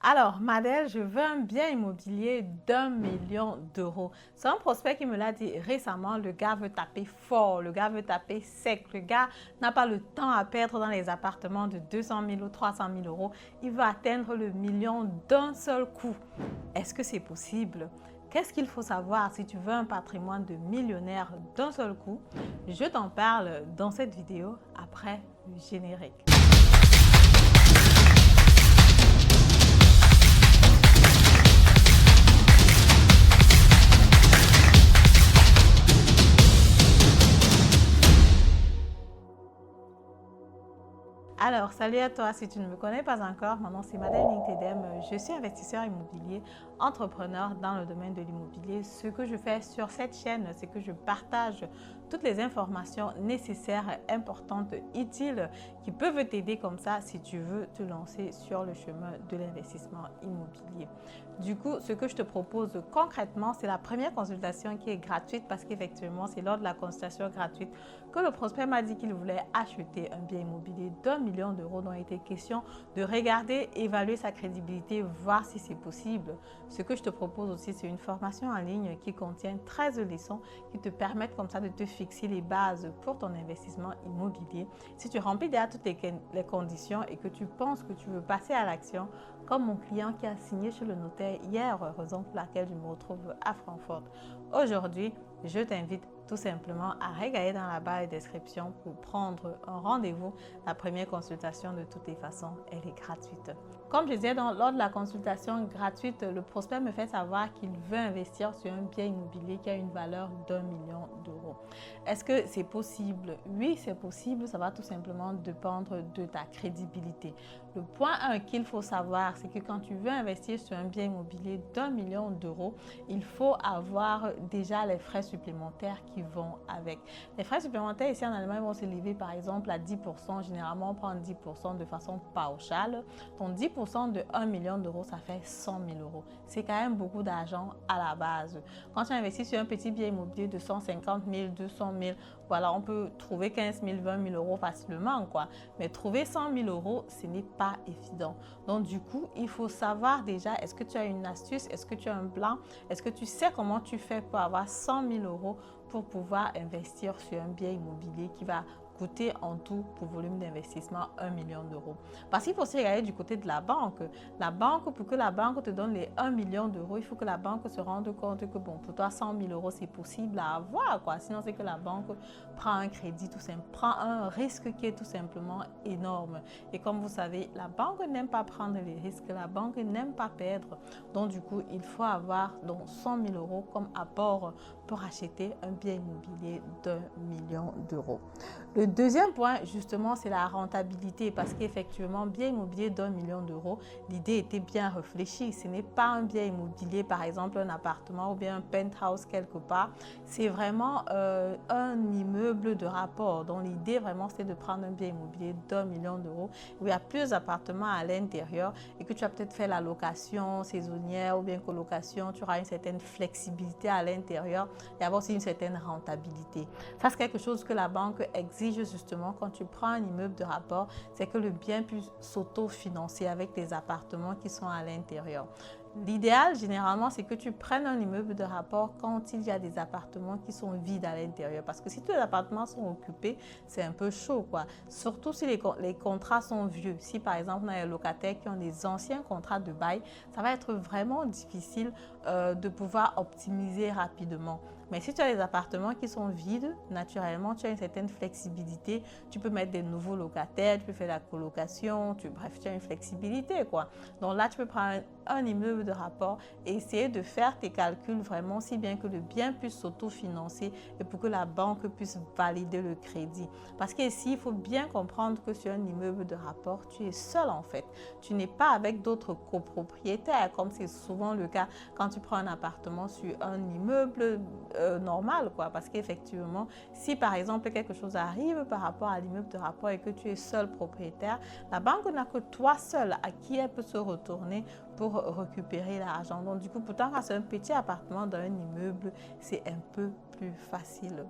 Alors, Madel, je veux un bien immobilier d'1 million d'euros. C'est un prospect qui me l'a dit récemment. Le gars veut taper fort, le gars veut taper sec. Le gars n'a pas le temps à perdre dans les appartements de 200 000 ou 300 000 euros. Il veut atteindre le million d'un seul coup. Est-ce que c'est possible? Qu'est-ce qu'il faut savoir si tu veux un patrimoine de millionnaire d'un seul coup? Je t'en parle dans cette vidéo après le générique. Alors, salut à toi. Si tu ne me connais pas encore, mon nom c'est Madeleine Tedem. Je suis investisseur immobilier, entrepreneur dans le domaine de l'immobilier. Ce que je fais sur cette chaîne, c'est que je partage toutes les informations nécessaires, importantes, utiles, qui peuvent t'aider comme ça si tu veux te lancer sur le chemin de l'investissement immobilier. Du coup, ce que je te propose concrètement, c'est la première consultation qui est gratuite parce qu'effectivement, c'est lors de la consultation gratuite que le prospect m'a dit qu'il voulait acheter un bien immobilier d'1 million d'euros, dont il était question de regarder, évaluer sa crédibilité, voir si c'est possible. Ce que je te propose aussi, c'est une formation en ligne qui contient 13 leçons qui te permettent comme ça de te fixer les bases pour ton investissement immobilier. Si tu remplis déjà toutes les conditions et que tu penses que tu veux passer à l'action, comme mon client qui a signé chez le notaire hier, raison pour laquelle je me retrouve à Francfort. Aujourd'hui, je t'invite tout simplement à regarder dans la barre de description pour prendre un rendez-vous. La première consultation, de toutes les façons, elle est gratuite. Comme je disais, lors de la consultation gratuite, le prospect me fait savoir qu'il veut investir sur un bien immobilier qui a une valeur d'1 million d'euros. Est-ce que c'est possible? Oui, c'est possible. Ça va tout simplement dépendre de ta crédibilité. Le point 1 qu'il faut savoir, c'est que quand tu veux investir sur un bien immobilier d'1 million d'euros, il faut avoir déjà les frais supplémentaires qui vont avec. Les frais supplémentaires ici en Allemagne vont s'élever par exemple à 10%. Généralement, on prend 10% de façon pauschale. Donc 10% de 1 million d'euros, ça fait 100 000 euros. C'est quand même beaucoup d'argent à la base. Quand tu investis sur un petit bien immobilier de 150 000, 200 000, voilà, on peut trouver 15 000, 20 000 euros facilement, quoi. Mais trouver 100 000 euros, ce n'est pas évident. Donc du coup, il faut savoir déjà, est-ce que tu as une astuce, est-ce que tu as un plan, est-ce que tu sais comment tu fais pour avoir 100 000 euros pour pouvoir investir sur un bien immobilier qui va coûter en tout pour volume d'investissement 1 million d'euros. Parce qu'il faut aussi regarder du côté de la banque. La banque, pour que la banque te donne les 1 million d'euros, il faut que la banque se rende compte que bon, pour toi 100 000 euros c'est possible à avoir, quoi. Sinon c'est que la banque prend un crédit, tout simplement, prend un risque qui est tout simplement énorme. Et comme vous savez, la banque n'aime pas prendre les risques, la banque n'aime pas perdre. Donc du coup, il faut avoir donc 100 000 euros comme apport pour acheter un bien immobilier d'1 million d'euros. Le deuxième point, justement, c'est la rentabilité parce qu'effectivement, bien immobilier d'1 million d'euros, l'idée était bien réfléchie. Ce n'est pas un bien immobilier, par exemple un appartement ou bien un penthouse quelque part. C'est vraiment un immeuble de rapport. Donc l'idée vraiment, c'est de prendre un bien immobilier d'1 million d'euros où il y a plusieurs appartements à l'intérieur et que tu as peut-être fait la location saisonnière ou bien colocation. Tu auras une certaine flexibilité à l'intérieur et avoir aussi une certaine rentabilité. Ça, c'est quelque chose que la banque exige justement quand tu prends un immeuble de rapport, c'est que le bien puisse s'autofinancer avec les appartements qui sont à l'intérieur. L'idéal, généralement, c'est que tu prennes un immeuble de rapport quand il y a des appartements qui sont vides à l'intérieur. Parce que si tous les appartements sont occupés, c'est un peu chaud, quoi. Surtout si les contrats sont vieux. Si, par exemple, on a des locataires qui ont des anciens contrats de bail, ça va être vraiment difficile de pouvoir optimiser rapidement. Mais si tu as des appartements qui sont vides, naturellement, tu as une certaine flexibilité. Tu peux mettre des nouveaux locataires, tu peux faire la colocation, bref, tu as une flexibilité, quoi. Donc là, tu peux prendre un immeuble de rapport et essayer de faire tes calculs vraiment si bien que le bien puisse s'autofinancer et pour que la banque puisse valider le crédit. Parce qu'ici, il faut bien comprendre que sur un immeuble de rapport, tu es seul en fait. Tu n'es pas avec d'autres copropriétaires comme c'est souvent le cas quand tu prends un appartement sur un immeuble normal, quoi. Parce qu'effectivement, si par exemple quelque chose arrive par rapport à l'immeuble de rapport et que tu es seul propriétaire, la banque n'a que toi seul à qui elle peut se retourner pour récupérer l'argent. Donc du coup, pourtant, quand c'est un petit appartement dans un immeuble, c'est un peu plus facile.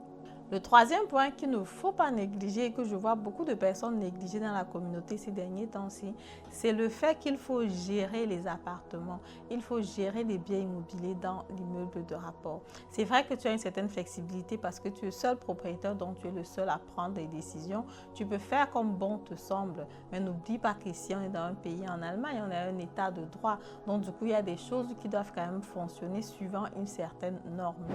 Le troisième point qu'il ne faut pas négliger et que je vois beaucoup de personnes négliger dans la communauté ces derniers temps-ci, c'est le fait qu'il faut gérer les appartements. Il faut gérer les biens immobiliers dans l'immeuble de rapport. C'est vrai que tu as une certaine flexibilité parce que tu es seul propriétaire, donc tu es le seul à prendre les décisions. Tu peux faire comme bon te semble, mais n'oublie pas qu'ici, on est dans un pays, en Allemagne, on est un état de droit. Donc du coup, il y a des choses qui doivent quand même fonctionner suivant une certaine norme.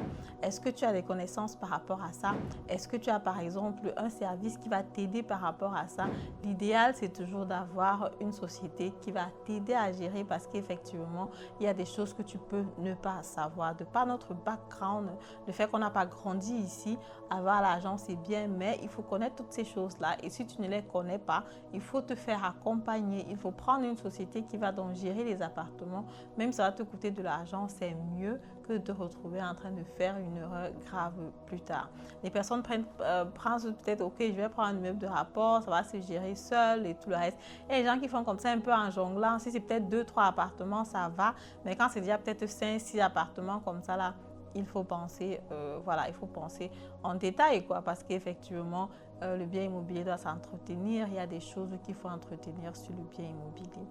Est-ce que tu as des connaissances par rapport à ça? Est-ce que tu as par exemple un service qui va t'aider par rapport à ça? L'idéal, c'est toujours d'avoir une société qui va t'aider à gérer parce qu'effectivement, il y a des choses que tu peux ne pas savoir. De par notre background, le fait qu'on n'a pas grandi ici, avoir l'argent, c'est bien, mais il faut connaître toutes ces choses-là. Et si tu ne les connais pas, il faut te faire accompagner. Il faut prendre une société qui va donc gérer les appartements. Même si ça va te coûter de l'argent, c'est mieux que de te retrouver en train de faire une erreur grave plus tard. Les personnes prennent peut-être, ok, je vais prendre un immeuble de rapport, ça va se gérer seul et tout le reste. Il y a des gens qui font comme ça un peu en jonglant. Si c'est peut-être 2-3 appartements, ça va. Mais quand c'est déjà peut-être 5-6 appartements comme ça, là, il faut penser, il faut penser en détail, quoi, parce qu'effectivement, le bien immobilier doit s'entretenir. Il y a des choses qu'il faut entretenir sur le bien immobilier.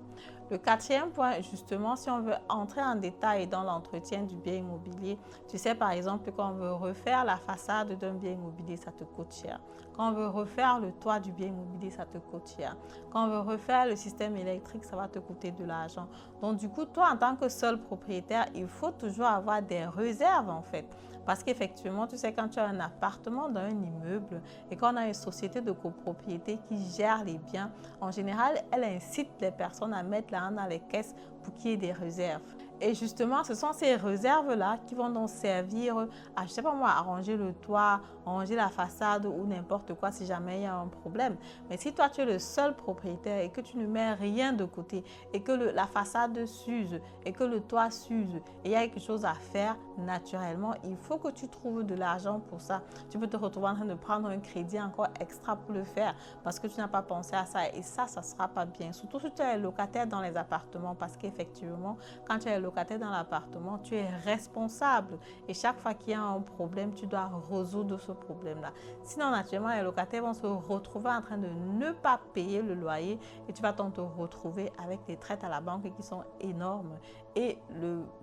Le quatrième point, justement, si on veut entrer en détail dans l'entretien du bien immobilier, tu sais, par exemple, quand on veut refaire la façade d'un bien immobilier, ça te coûte cher. Quand on veut refaire le toit du bien immobilier, ça te coûte cher. Quand on veut refaire le système électrique, ça va te coûter de l'argent. Donc, du coup, toi, en tant que seul propriétaire, il faut toujours avoir des réserves, en fait. Parce qu'effectivement, tu sais, quand tu as un appartement dans un immeuble et qu'on a une société de copropriété qui gère les biens, en général, elle incite les personnes à mettre l'argent dans les caisses pour qu'il y ait des réserves. Et justement, ce sont ces réserves-là qui vont donc servir à, je sais pas moi, arranger le toit, arranger la façade ou n'importe quoi si jamais il y a un problème. Mais si toi, tu es le seul propriétaire et que tu ne mets rien de côté et que la façade s'use et que le toit s'use et il y a quelque chose à faire, naturellement, il faut que tu trouves de l'argent pour ça. Tu peux te retrouver en train de prendre un crédit encore extra pour le faire parce que tu n'as pas pensé à ça et ça ne sera pas bien. Surtout si tu es locataire dans les appartements parce qu'effectivement, quand tu es locataire dans l'appartement, tu es responsable et chaque fois qu'il y a un problème, tu dois résoudre ce problème-là. Sinon, naturellement, les locataires vont se retrouver en train de ne pas payer le loyer et tu vas te retrouver avec des traites à la banque qui sont énormes et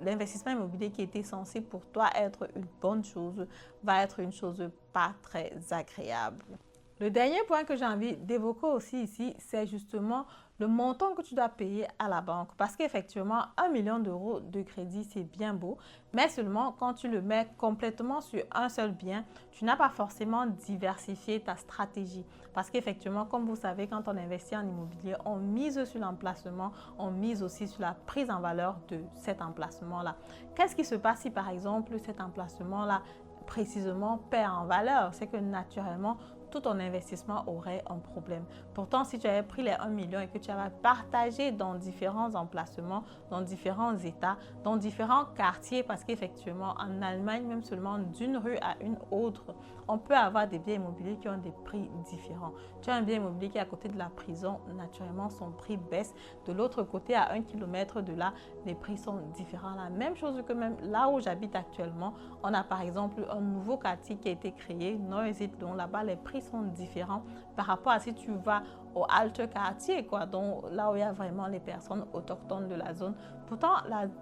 l'investissement immobilier qui était censé pour toi être une bonne chose va être une chose pas très agréable. Le dernier point que j'ai envie d'évoquer aussi ici, c'est justement le montant que tu dois payer à la banque. Parce qu'effectivement, 1 million d'euros de crédit, c'est bien beau, mais seulement quand tu le mets complètement sur un seul bien, tu n'as pas forcément diversifié ta stratégie. Parce qu'effectivement, comme vous savez, quand on investit en immobilier, on mise sur l'emplacement, on mise aussi sur la prise en valeur de cet emplacement-là. Qu'est-ce qui se passe si, par exemple, cet emplacement-là précisément perd en valeur? C'est que naturellement, tout ton investissement aurait un problème. Pourtant, si tu avais pris les 1 million et que tu avais partagé dans différents emplacements, dans différents états, dans différents quartiers, parce qu'effectivement, en Allemagne, même seulement d'une rue à une autre, on peut avoir des biens immobiliers qui ont des prix différents. Tu as un bien immobilier qui est à côté de la prison, naturellement, son prix baisse. De l'autre côté, à 1 kilomètre de là, les prix sont différents. La même chose que même là où j'habite actuellement, on a par exemple un nouveau quartier qui a été créé, Neusiedl, dont là-bas, les prix sont différents par rapport à si tu vas au Alter quartier, quoi, donc là où il y a vraiment les personnes autochtones de la zone. Pourtant,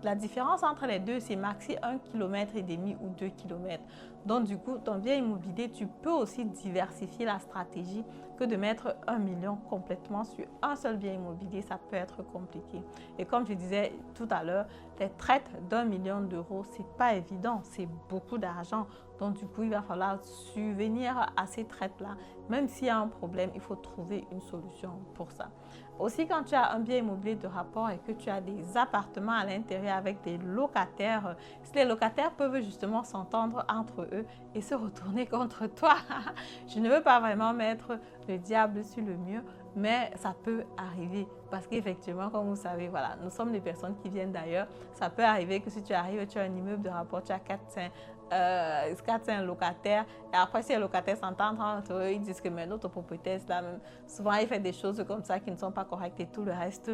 la différence entre les deux, c'est maxi 1,5 km ou 2 km. Donc, du coup, ton bien immobilier, tu peux aussi diversifier la stratégie que de mettre 1 million complètement sur un seul bien immobilier. Ça peut être compliqué. Et comme je disais tout à l'heure, les traites d'1 million d'euros, c'est pas évident. C'est beaucoup d'argent. Donc, du coup, il va falloir subvenir à ces traites-là. Même s'il y a un problème, il faut trouver une solution pour ça. Aussi, quand tu as un bien immobilier de rapport et que tu as des appartements à l'intérieur avec des locataires, si les locataires peuvent justement s'entendre entre eux et se retourner contre toi, je ne veux pas vraiment mettre le diable sur le mur, mais ça peut arriver parce qu'effectivement, comme vous savez, voilà, nous sommes des personnes qui viennent d'ailleurs. Ça peut arriver que si tu arrives, tu as un immeuble de rapport, tu as 4-5 locataires et après si les locataires s'entendent entre eux, ils disent que mais notre propriétaire là même souvent il fait des choses comme ça qui ne sont pas correctes et tout le reste.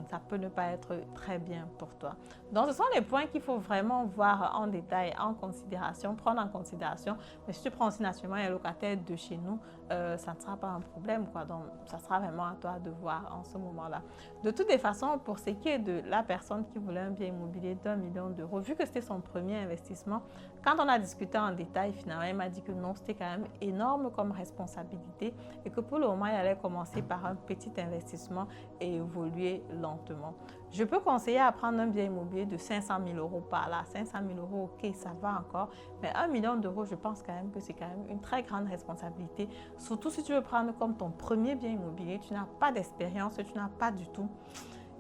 ça peut ne pas être très bien pour toi. Donc, ce sont les points qu'il faut vraiment voir en détail, en considération, prendre en considération. Mais si tu prends aussi naturellement un locataire de chez nous, ça ne sera pas un problème, quoi. Donc, ça sera vraiment à toi de voir en ce moment-là. De toutes les façons, pour ce qui est de la personne qui voulait un bien immobilier d'1 million d'euros, vu que c'était son premier investissement, quand on a discuté en détail, finalement, il m'a dit que non, c'était quand même énorme comme responsabilité et que pour le moment, il allait commencer par un petit investissement et évoluer lentement. Je peux conseiller à prendre un bien immobilier de 500 000 euros par là. 500 000 euros, ok, ça va encore. Mais 1 million d'euros, je pense quand même que c'est quand même une très grande responsabilité. Surtout si tu veux prendre comme ton premier bien immobilier, tu n'as pas d'expérience, tu n'as pas du tout.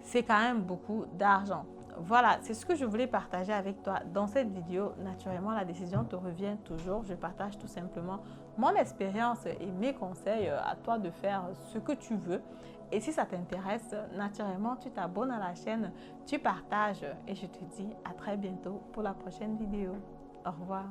C'est quand même beaucoup d'argent. Voilà, c'est ce que je voulais partager avec toi dans cette vidéo. Naturellement, la décision te revient toujours. Je partage tout simplement mon expérience et mes conseils à toi de faire ce que tu veux. Et si ça t'intéresse, naturellement, tu t'abonnes à la chaîne, tu partages et je te dis à très bientôt pour la prochaine vidéo. Au revoir.